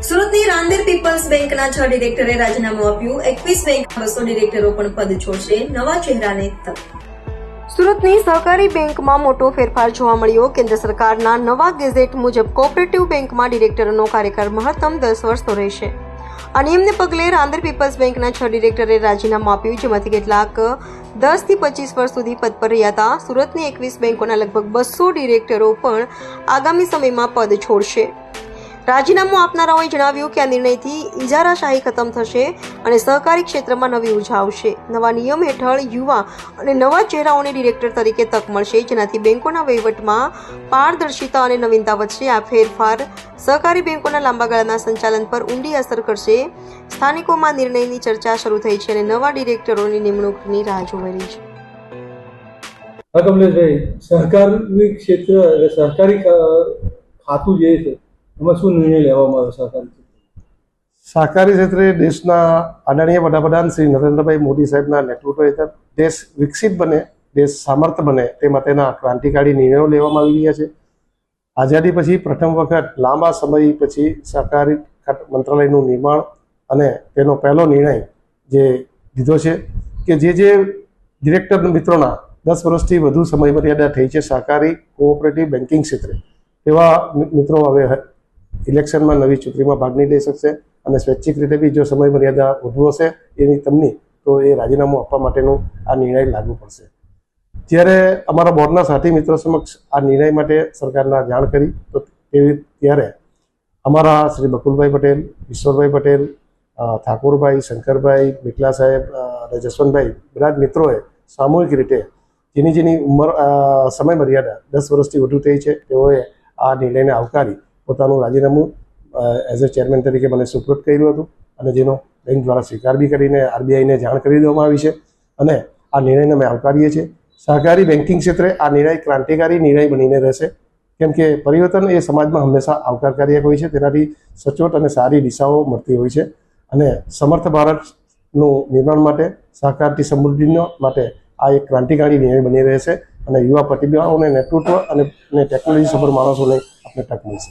સુરતની રાંદેર પીપલ્સ બેંકના 6 ડિરેક્ટરે રાજીનામું આપ્યું. 21 બેંકના 200 ડિરેક્ટરો પણ પદ છોડશે. નવા ચહેરાને તક. સુરતની સહકારી બેંકમાં મોટો ફેરફાર જોવા મળ્યો. કેન્દ્ર સરકારના નવા ગેઝેટ મુજબ કોઓપરેટિવ બેંકમાં ડિરેક્ટરોનો કાર્યકાળ મહત્તમ 10 વર્ષનો રહેશે. આ નિયમને પગલે રાંદેર પીપલ્સ બેંકના 6 ડિરેક્ટરે રાજીનામું આપ્યું, જેમાંથી કેટલાક 10 થી 25 વર્ષ સુધી પદ પર રહ્યા હતા. સુરતની 21 બેંકોના લગભગ 200 ડિરેક્ટરો પણ આગામી સમયમાં પદ છોડશે. રાજીનામું આપનારાઓએ જણાવ્યું કે આ નિર્ણયથી ઇજારાશાહી ખતમ થશે અને સહકારી ક્ષેત્રમાં નવી ઉર્જા આવશે. નવા નિયમ હેઠળ યુવા અને નવા ચહેરાઓને ડિરેક્ટર તરીકે તક મળશે, જેનાથી બેંકોના વહીવટમાં પારદર્શિતા અને નવીનતા વધશે. આ ફેરફાર સહકારી બેંકોના લાંબા ગાળાના સંચાલન પર ઊંડી અસર કરશે. સ્થાનિકોમાં નિર્ણયની ચર્ચા શરૂ થઈ છે અને નવા ડિરેક્ટરોની નિમણૂકની રાહ જોવાઈ રહી છે. કમલેશભાઈ, સહકારી ક્ષેત્ર એટલે સહકારી ખાતું જે છે એમાં શું નિર્ણય લેવામાં આવ્યો? સહકારી ક્ષેત્રે દેશના આદરણીય વડાપ્રધાન શ્રી નરેન્દ્રભાઈ મોદી સાહેબના નેતૃત્વ હેઠળ દેશ વિકસિત બને, દેશ સામર્થ બને તે માટેના ક્રાંતિકારી નિર્ણયો લેવામાં આવી રહ્યા છે. આઝાદી પછી પ્રથમ વખત લાંબા સમય પછી સહકારી મંત્રાલયનું નિર્માણ અને તેનો પહેલો નિર્ણય જે લીધો છે કે જે ડિરેક્ટર મિત્રોના 10 વર્ષથી વધુ સમય મર્યાદા થઈ છે સહકારી કોઓપરેટિવ બેન્કિંગ ક્ષેત્રે, તેવા મિત્રો હવે ઇલેક્શનમાં નવી ચૂંટણીમાં ભાગ નહીં લઈ શકશે અને સ્વૈચ્છિક રીતે બી જો સમય મર્યાદા વધુ હશે એની તેમની તો એ રાજીનામું આપવા માટેનું આ નિર્ણય લાગુ પડશે. જ્યારે અમારા બોર્ડના સાથી મિત્રો સમક્ષ આ નિર્ણય માટે સરકારના જાણ કરી તો ત્યારે અમારા શ્રી બકુલભાઈ પટેલ, ઈશ્વરભાઈ પટેલ, ઠાકોરભાઈ, શંકરભાઈ, બિકલા સાહેબ અને જસવંતભાઈ બધા જ મિત્રોએ સામૂહિક રીતે જેની ઉંમર સમય મર્યાદા 10 વર્ષથી વધુ થઈ છે તેઓએ આ નિર્ણયને આવકારી પોતાનું રાજીનામું એઝ અ ચેરમેન તરીકે મને સુપ્રત કર્યું હતું અને જેનો બેંક દ્વારા સ્વીકાર બી કરીને આરબીઆઈને જાણ કરી દેવામાં આવી છે અને આ નિર્ણયને અમે આવકારીએ છીએ. સહકારી બેન્કિંગ ક્ષેત્રે આ નિર્ણય ક્રાંતિકારી નિર્ણય બનીને રહેશે, કેમ કે પરિવર્તન એ સમાજમાં હંમેશા આવકારકાર્યક હોય છે. તેનાથી સચોટ અને સારી દિશાઓ મળતી હોય છે અને સમર્થ ભારતનું નિર્માણ માટે, સહકારથી સમૃદ્ધિનો માટે આ એક ક્રાંતિકારી નિર્ણય બની રહેશે અને યુવા પ્રતિભાઓને નેતૃત્વ અને ટેકનોલોજી સભર માણસોને આપણે તક મળશે.